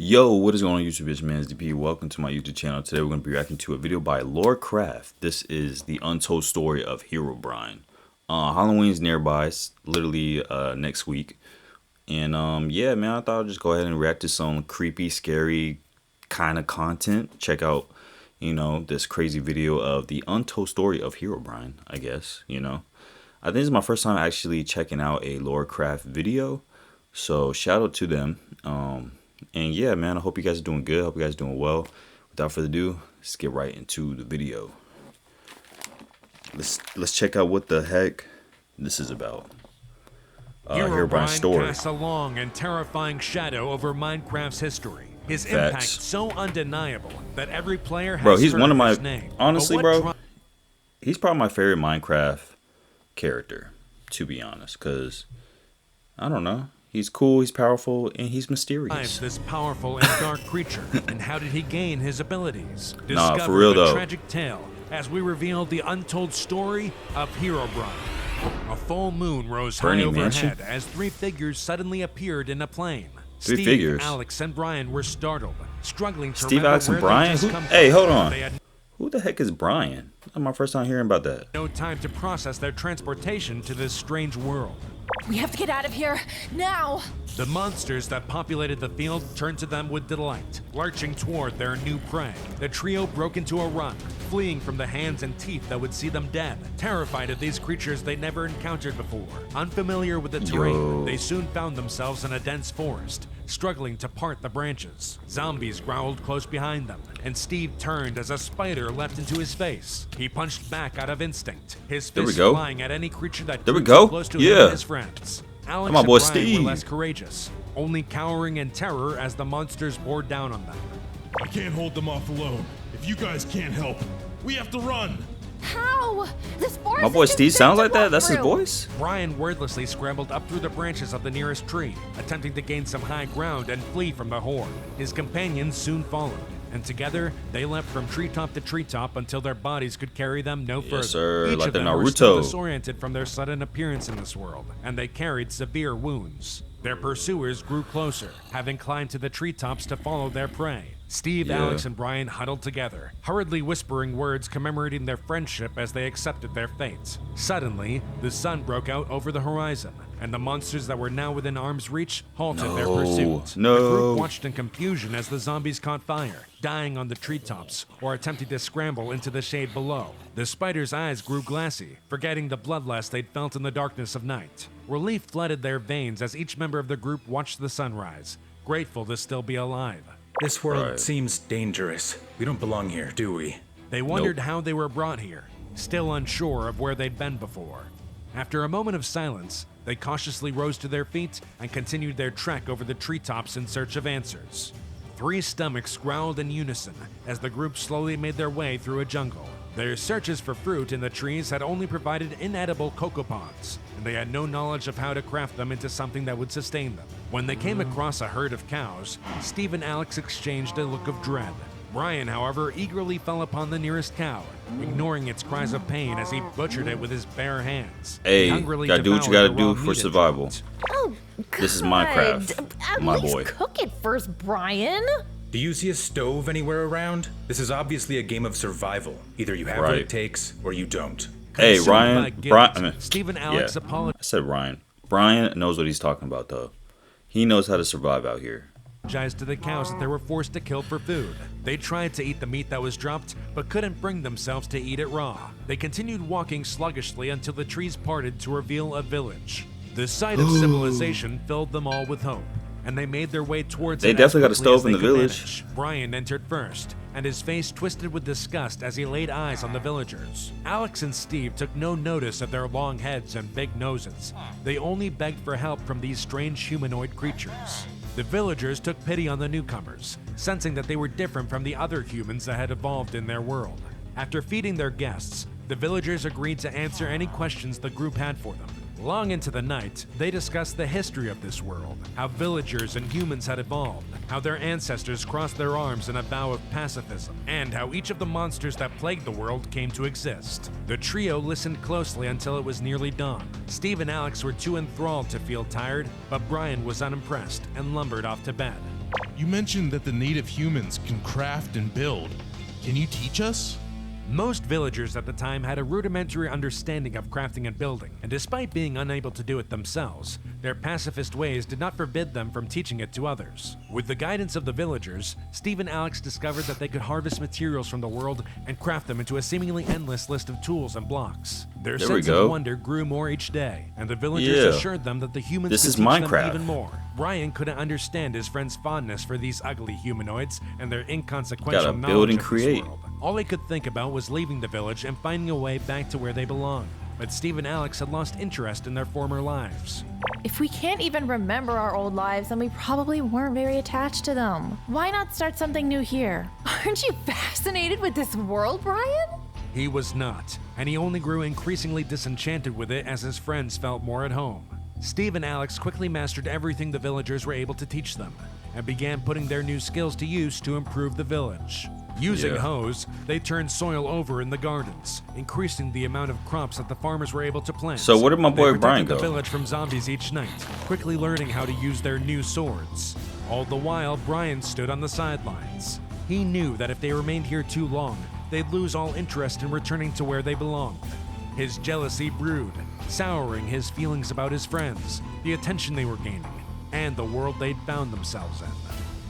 Yo, what is going on YouTube? It's man, it's DP. Welcome to my YouTube channel. Today we're going to be reacting to a video by LoreCraft. This is the untold story of Herobrine. Halloween's nearby. It's literally next week. And yeah, man, I thought I'd just go ahead and react to some creepy, scary kind of content. Check out, this crazy video of the untold story of Herobrine, I guess, I think this is my first time actually checking out a LoreCraft video. So shout out to them. And yeah, man, I hope you guys are doing good. I hope you guys are doing well. Without further ado, let's get right into the video. Let's check out what the heck this is about. Herobrine's story casts a long and terrifying shadow over Minecraft's history. His impact so undeniable that every player has he's one of my name. honestly, bro. He's probably my favorite Minecraft character, to be honest, because I don't know. He's cool, he's powerful, and he's mysterious. This powerful and dark creature, and how did he gain his abilities? Nah, for real though. Tragic tale as we reveal the untold story of Herobrine. A full moon rose high overhead as three figures suddenly appeared in a plane. Steve, Alex, and Brian were startled, struggling to Steve, Alex, and Brian? Hey, hold on. Who the heck is Brian? This is my first time hearing about that. No time to process their transportation to this strange world. We have to get out of here, now! The monsters that populated the field turned to them with delight, lurching toward their new prey. The trio broke into a run, fleeing from the hands and teeth that would see them dead. Terrified of these creatures they'd never encountered before, unfamiliar with the terrain, they soon found themselves in a dense forest, struggling to part the branches. Zombies growled close behind them, and Steve turned as a spider leapt into his face. He punched back out of instinct, his fist flying at any creature that came close to him and his friends. Alex and Brian were less courageous, only cowering in terror as the monsters bore down on them. I can't hold them off alone. If you guys can't help, we have to run. How? This forest my boy Steve sounds like that? That's his voice? Brian wordlessly scrambled up through the branches of the nearest tree, attempting to gain some high ground and flee from the horde. His companions soon followed, and together they leapt from treetop to treetop until their bodies could carry them no further. Yes, sir. Each like of the them Naruto. were still disoriented from their sudden appearance in this world, and they carried severe wounds. Their pursuers grew closer, having climbed to the treetops to follow their prey. Steve, Alex, and Brian huddled together, hurriedly whispering words commemorating their friendship as they accepted their fate. Suddenly, the sun broke out over the horizon, and the monsters that were now within arm's reach halted their pursuit. The group watched in confusion as the zombies caught fire, dying on the treetops or attempting to scramble into the shade below. The spider's eyes grew glassy, forgetting the bloodlust they'd felt in the darkness of night. Relief flooded their veins as each member of the group watched the sunrise, grateful to still be alive. This world seems dangerous. We don't belong here, do we? They wondered how they were brought here, still unsure of where they'd been before. After a moment of silence, they cautiously rose to their feet and continued their trek over the treetops in search of answers. Three stomachs growled in unison as the group slowly made their way through a jungle. Their searches for fruit in the trees had only provided inedible cocoa pods, and they had no knowledge of how to craft them into something that would sustain them. When they came across a herd of cows, Steve and Alex exchanged a look of dread. Brian, however, eagerly fell upon the nearest cow, ignoring its cries of pain as he butchered it with his bare hands. Hey, gotta do what you gotta do for survival. Oh, God. This is Minecraft, my boy. Cook it first, Brian. Do you see a stove anywhere around? This is obviously a game of survival. Either you have what it takes, or you don't. Hey, Brian. Steve and Alex apologized. I said Ryan. Brian knows what he's talking about, though. He knows how to survive out here. To the cows that they were forced to kill for food. They tried to eat the meat that was dropped, but couldn't bring themselves to eat it raw. They continued walking sluggishly until the trees parted to reveal a village. The sight of civilization filled them all with hope, and they made their way towards it. They definitely got a stove in the village. Brian entered first, and his face twisted with disgust as he laid eyes on the villagers. Alex and Steve took no notice of their long heads and big noses. They only begged for help from these strange humanoid creatures. The villagers took pity on the newcomers, sensing that they were different from the other humans that had evolved in their world. After feeding their guests, the villagers agreed to answer any questions the group had for them. Long into the night, they discussed the history of this world, how villagers and humans had evolved, how their ancestors crossed their arms in a vow of pacifism, and how each of the monsters that plagued the world came to exist. The trio listened closely until it was nearly dawn. Steve and Alex were too enthralled to feel tired, but Brian was unimpressed and lumbered off to bed. You mentioned that the native humans can craft and build. Can you teach us? Most villagers at the time had a rudimentary understanding of crafting and building, and despite being unable to do it themselves, their pacifist ways did not forbid them from teaching it to others. With the guidance of the villagers, Steve and Alex discovered that they could harvest materials from the world and craft them into a seemingly endless list of tools and blocks. Their sense of wonder grew more each day, and the villagers assured them that the humans could teach them even more. Brian couldn't understand his friend's fondness for these ugly humanoids and their inconsequential knowledge of this world. All he could think about was leaving the village and finding a way back to where they belonged. But Steve and Alex had lost interest in their former lives. If we can't even remember our old lives, then we probably weren't very attached to them. Why not start something new here? Aren't you fascinated with this world, Brian? He was not, and he only grew increasingly disenchanted with it as his friends felt more at home. Steve and Alex quickly mastered everything the villagers were able to teach them, and began putting their new skills to use to improve the village. Using hoes, they turned soil over in the gardens, increasing the amount of crops that the farmers were able to plant. So where did my boy Brian go? They protected the village from zombies each night, quickly learning how to use their new swords. All the while, Brian stood on the sidelines. He knew that if they remained here too long, they'd lose all interest in returning to where they belonged. His jealousy brewed, souring his feelings about his friends, the attention they were gaining, and the world they'd found themselves in.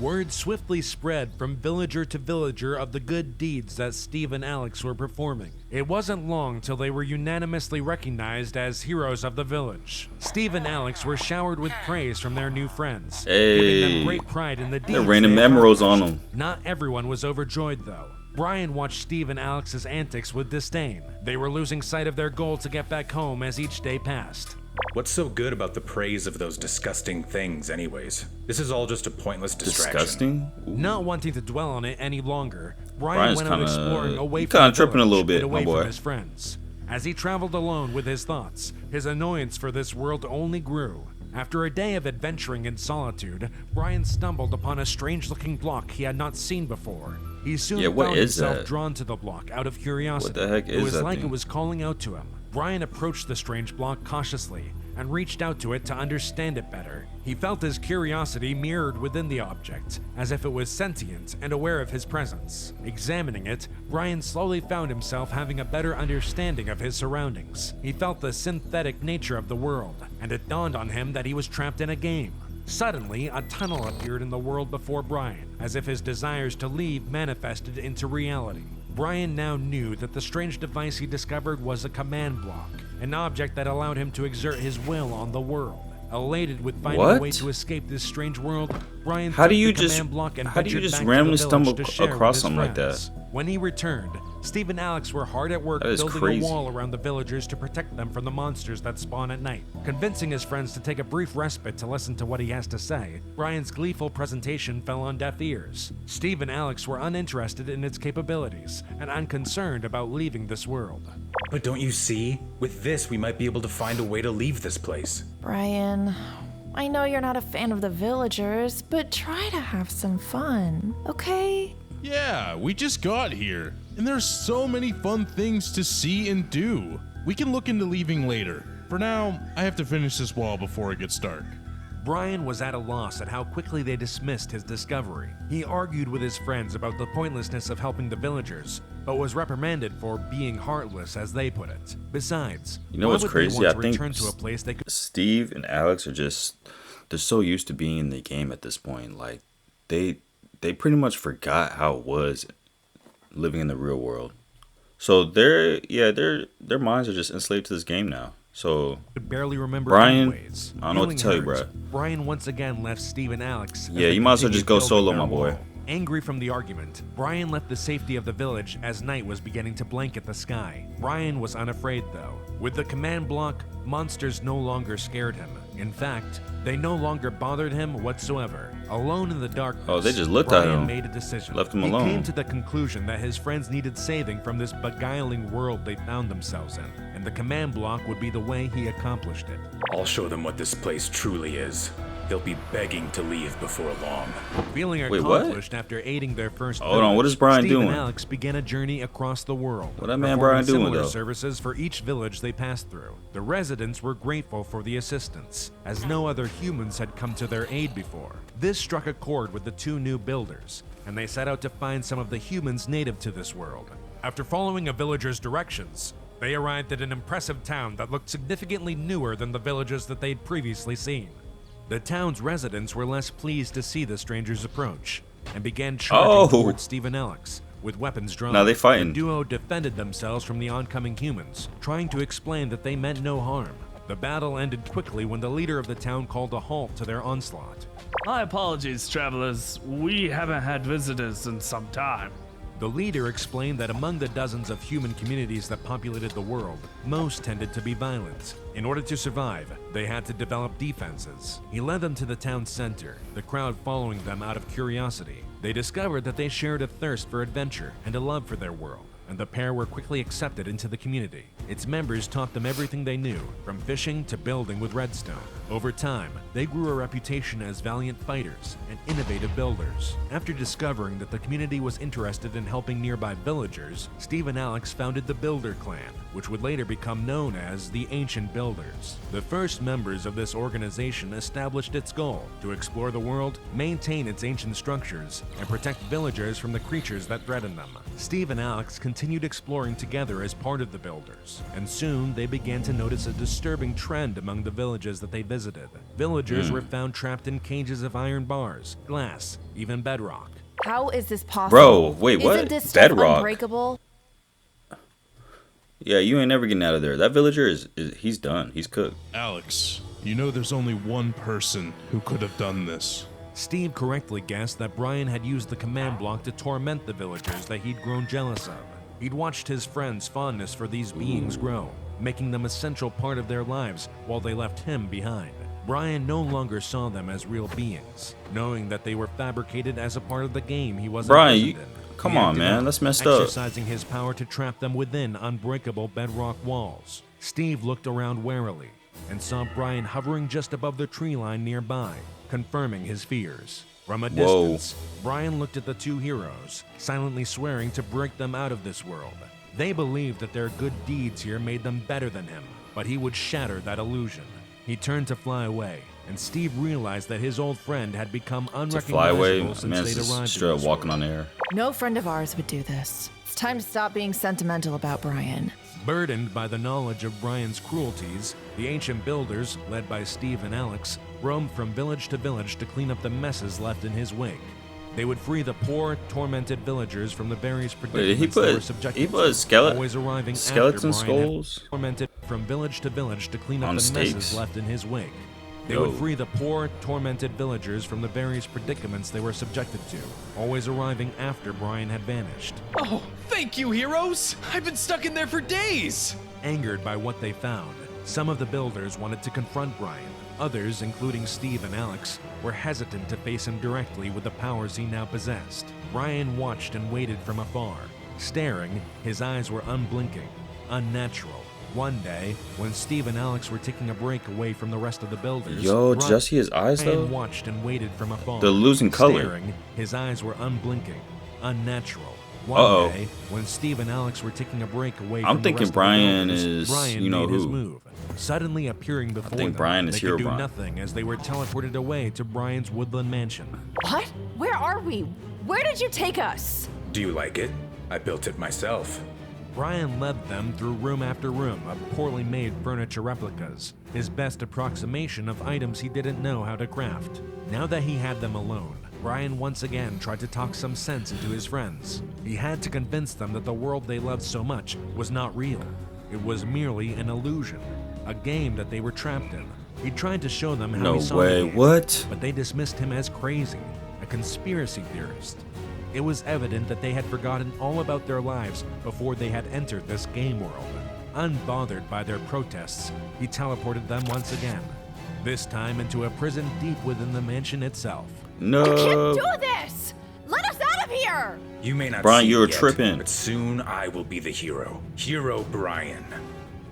Word swiftly spread from villager to villager of the good deeds that Steve and Alex were performing. It wasn't long till they were unanimously recognized as heroes of the village. Steve and Alex were showered with praise from their new friends, giving them great pride in the deeds. They're raining emeralds on them. Not everyone was overjoyed though. Brian watched Steve and Alex's antics with disdain. They were losing sight of their goal to get back home as each day passed. What's so good about the praise of those disgusting things anyways? This is all just a pointless distraction. Disgusting? Ooh. Not wanting to dwell on it any longer, Brian went out exploring away from the tripping a little bit, away my boy. from his friends. As he traveled alone with his thoughts, his annoyance for this world only grew. After a day of adventuring in solitude, Brian stumbled upon a strange-looking block he had not seen before. He soon found himself drawn to the block out of curiosity. What the heck is that? It was like it was calling out to him. Brian approached the strange block cautiously and reached out to it to understand it better. He felt his curiosity mirrored within the object, as if it was sentient and aware of his presence. Examining it, Brian slowly found himself having a better understanding of his surroundings. He felt the synthetic nature of the world, and it dawned on him that he was trapped in a game. Suddenly, a tunnel appeared in the world before Brian, as if his desires to leave manifested into reality. Brian now knew that the strange device he discovered was a command block, an object that allowed him to exert his will on the world. Elated with finding a way to escape this strange world, Brian took the command block and ventured back randomly to the stumble village to share across with something his like that? friends. When he returned, Steve and Alex were hard at work building a wall around the villagers to protect them from the monsters that spawn at night. Convincing his friends to take a brief respite to listen to what he has to say, Brian's gleeful presentation fell on deaf ears. Steve and Alex were uninterested in its capabilities and unconcerned about leaving this world. But don't you see? With this, we might be able to find a way to leave this place. Brian, I know you're not a fan of the villagers, but try to have some fun, okay? Yeah, we just got here, and there's so many fun things to see and do. We can look into leaving later. For now, I have to finish this wall before it gets dark. Brian was at a loss at how quickly they dismissed his discovery. He argued with his friends about the pointlessness of helping the villagers, but was reprimanded for being heartless, as they put it. Besides, you know what's crazy? I think to a place they could... Steve and Alex are they're so used to being in the game at this point. Like, they pretty much forgot how it was living in the real world. So their minds are just enslaved to this game now. So could barely remember Brian, anyways. I don't know what to tell you, bro. Brian once again left Steve and Alex. Yeah, you might as well just go solo, my boy. Angry from the argument, Brian left the safety of the village as night was beginning to blanket the sky. Brian was unafraid though. With the command block, monsters no longer scared him. In fact, they no longer bothered him whatsoever. Alone in the darkness, they just looked at him, made a decision. Left him alone. He came to the conclusion that his friends needed saving from this beguiling world they found themselves in, and the command block would be the way he accomplished it. I'll show them what this place truly is. They'll be begging to leave before long. Feeling Wait, what? accomplished after aiding their first Hold on, what is village, Brian Steve doing? and Alex began a journey across the world. What that man performing Brian doing, similar though? services for each village they passed through. The residents were grateful for the assistance, as no other humans had come to their aid before. This struck a chord with the two new builders, and they set out to find some of the humans native to this world. After following a villager's directions, they arrived at an impressive town that looked significantly newer than the villages that they'd previously seen. The town's residents were less pleased to see the strangers approach and began charging towards Steve and Alex with weapons drawn. Now they fighting. The duo defended themselves from the oncoming humans, trying to explain that they meant no harm. The battle ended quickly when the leader of the town called a halt to their onslaught. My apologies, travelers. We haven't had visitors in some time. The leader explained that among the dozens of human communities that populated the world, most tended to be violent. In order to survive, they had to develop defenses. He led them to the town's center, the crowd following them out of curiosity. They discovered that they shared a thirst for adventure and a love for their world, and the pair were quickly accepted into the community. Its members taught them everything they knew, from fishing to building with redstone. Over time, they grew a reputation as valiant fighters and innovative builders. After discovering that the community was interested in helping nearby villagers, Steve and Alex founded the Builder Clan, which would later become known as the Ancient Builders. The first members of this organization established its goal to explore the world, maintain its ancient structures, and protect villagers from the creatures that threaten them. Steve and Alex continued exploring together as part of the Builders, and soon they began to notice a disturbing trend among the villages that they visited. Villagers were found trapped in cages of iron bars, glass, even bedrock. How is this possible? Bro, wait, what? Isn't this stuff Bedrock? unbreakable? Yeah, you ain't never getting out of there. That villager he's done. He's cooked. Alex, you know there's only one person who could have done this. Steve correctly guessed that Brian had used the command block to torment the villagers that he'd grown jealous of. He'd watched his friend's fondness for these beings grow, making them a central part of their lives while they left him behind. Brian no longer saw them as real beings, knowing that they were fabricated as a part of the game he was Brian, imprisoned in. come He on, acted man, out, that's messed up. exercising his power to trap them within unbreakable bedrock walls. Steve looked around warily and saw Brian hovering just above the tree line nearby, confirming his fears. From a distance, Brian looked at the two heroes, silently swearing to break them out of this world. They believed that their good deeds here made them better than him, but he would shatter that illusion. He turned to fly away, and Steve realized that his old friend had become To fly away, unrecognizable since man, they'd it's arrived straight in up this walking world. on air. No friend of ours would do this. It's time to stop being sentimental about Brian. Burdened by the knowledge of Brian's cruelties, the Ancient Builders, led by Steve and Alex, roamed from village to village to clean up the messes left in his wake. They would free the poor, tormented villagers from the various predicaments he they were put subjected skeleton always arriving skeleton after Brian had skulls tormented from village to village to clean up on the stakes. messes left in his wake. They Yo. would free the poor, tormented villagers from the various predicaments they were subjected to, always arriving after Brian had vanished. Oh, thank you, heroes! I've been stuck in there for days! Angered by what they found, some of the builders wanted to confront Brian. Others, including Steve and Alex, were hesitant to face him directly with the powers he now possessed. Brian watched and waited from afar. Staring, his eyes were unblinking, unnatural. One day, when Steve and Alex were taking a break away from the rest of the builders, Yo, did y'all see his eyes, though? Brian watched and waited from afar. They're losing color. Staring, his eyes were unblinking, unnatural. Uh-oh. One day, when Steve and Alex were taking a break away I'm from thinking the rest Brian of the builders, is, Brian you know made his who. move, suddenly appearing before think them. Brian is They could do Herobrine. nothing as they were teleported away to Brian's woodland mansion. What? Where are we? Where did you take us? Do you like it? I built it myself. Brian led them through room after room of poorly made furniture replicas, his best approximation of items he didn't know how to craft. Now that he had them alone, Brian once again tried to talk some sense into his friends. He had to convince them that the world they loved so much was not real. It was merely an illusion, a game that they were trapped in. He tried to show them how No he saw way, the game, what? but they dismissed him as crazy, a conspiracy theorist. It was evident that they had forgotten all about their lives before they had entered this game world. Unbothered by their protests, he teleported them once again, this time into a prison deep within the mansion itself. No. Can't do this! Let us out of here! You may not Brian, see you're it yet, tripping. but soon I will be the hero. Herobrine.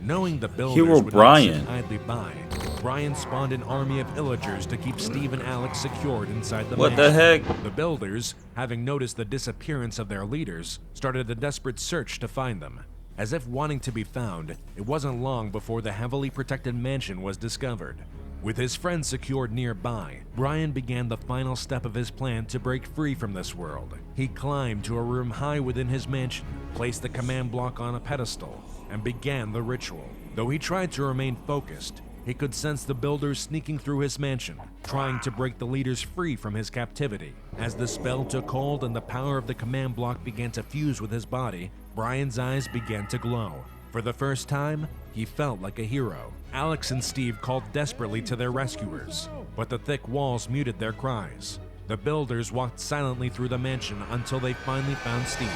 Knowing the builders would not Herobrine. sit idly by, Brian spawned an army of illagers to keep Steve and Alex secured inside the What mansion. the heck? The builders, having noticed the disappearance of their leaders, started a desperate search to find them. As if wanting to be found, it wasn't long before the heavily protected mansion was discovered. With his friends secured nearby, Brian began the final step of his plan to break free from this world. He climbed to a room high within his mansion, placed the command block on a pedestal, and began the ritual. Though he tried to remain focused, he could sense the builders sneaking through his mansion, trying to break the leaders free from his captivity. As the spell took hold and the power of the command block began to fuse with his body, Brian's eyes began to glow. For the first time, he felt like a hero. Alex and Steve called desperately to their rescuers, but the thick walls muted their cries. The builders walked silently through the mansion until they finally found Steve.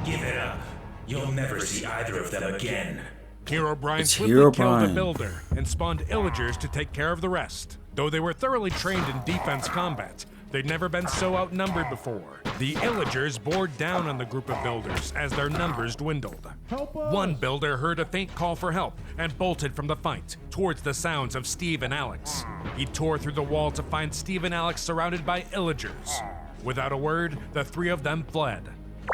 Give it up. You'll never see either of them again. Herobrine It's swiftly killed the Herobrine. builder and spawned illagers to take care of the rest. Though they were thoroughly trained in defense combat, they'd never been so outnumbered before. The illagers bore down on the group of builders as their numbers dwindled. One builder heard a faint call for help and bolted from the fight towards the sounds of Steve and Alex. He tore through the wall to find Steve and Alex surrounded by illagers. Without a word, the three of them fled.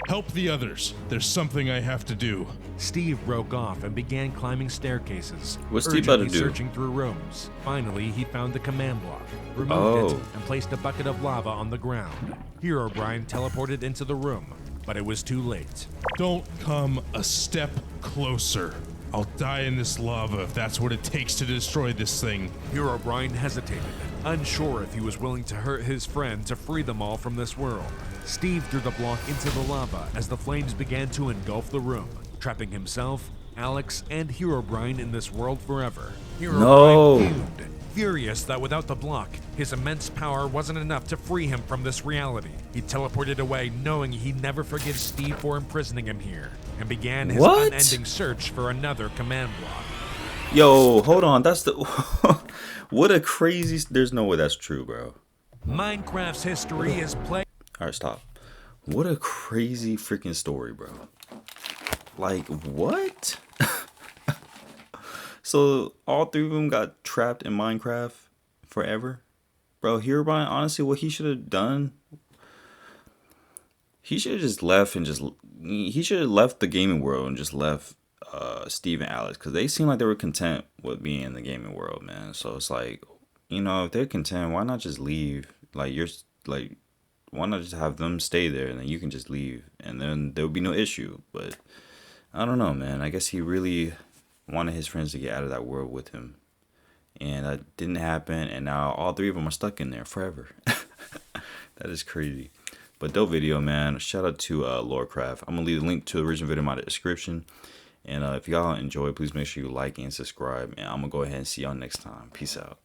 Help the others. There's something I have to do. Steve broke off and began climbing staircases, What's Steve about to urgently do? searching through rooms. Finally, he found the command block, removed it, Oh. and placed a bucket of lava on the ground. Herobrine teleported into the room, but it was too late. Don't come a step closer. I'll die in this lava if that's what it takes to destroy this thing. Herobrine hesitated, unsure if he was willing to hurt his friend to free them all from this world. Steve threw the block into the lava as the flames began to engulf the room, trapping himself, Alex, and Herobrine in this world forever. Herobrine No. fumed, furious that without the block, his immense power wasn't enough to free him from this reality. He teleported away, knowing he'd never forgive Steve for imprisoning him here, and began his What? unending search for another command block. Yo, hold on. That's the. What a crazy. There's no way that's true, bro. Minecraft's history is plagued. All right, stop. What a crazy freaking story, bro. Like, what? So, all three of them got trapped in Minecraft forever? Bro, Herobrine, honestly, what he should have done, he should have just left and just, he should have left the gaming world and just left Steve and Alex, because they seem like they were content with being in the gaming world, man. So, it's like, you know, if they're content, why not just leave? Like, why not just have them stay there and then you can just leave and then there would be no issue? But I don't know, man. I guess he really wanted his friends to get out of that world with him, and that didn't happen, and now all three of them are stuck in there forever. That is crazy. But dope video, man. Shout out to LoreCraft. I'm gonna leave a link to the original video in my description, and if y'all enjoy, please make sure you like and subscribe, and I'm gonna go ahead and see y'all next time. Peace out.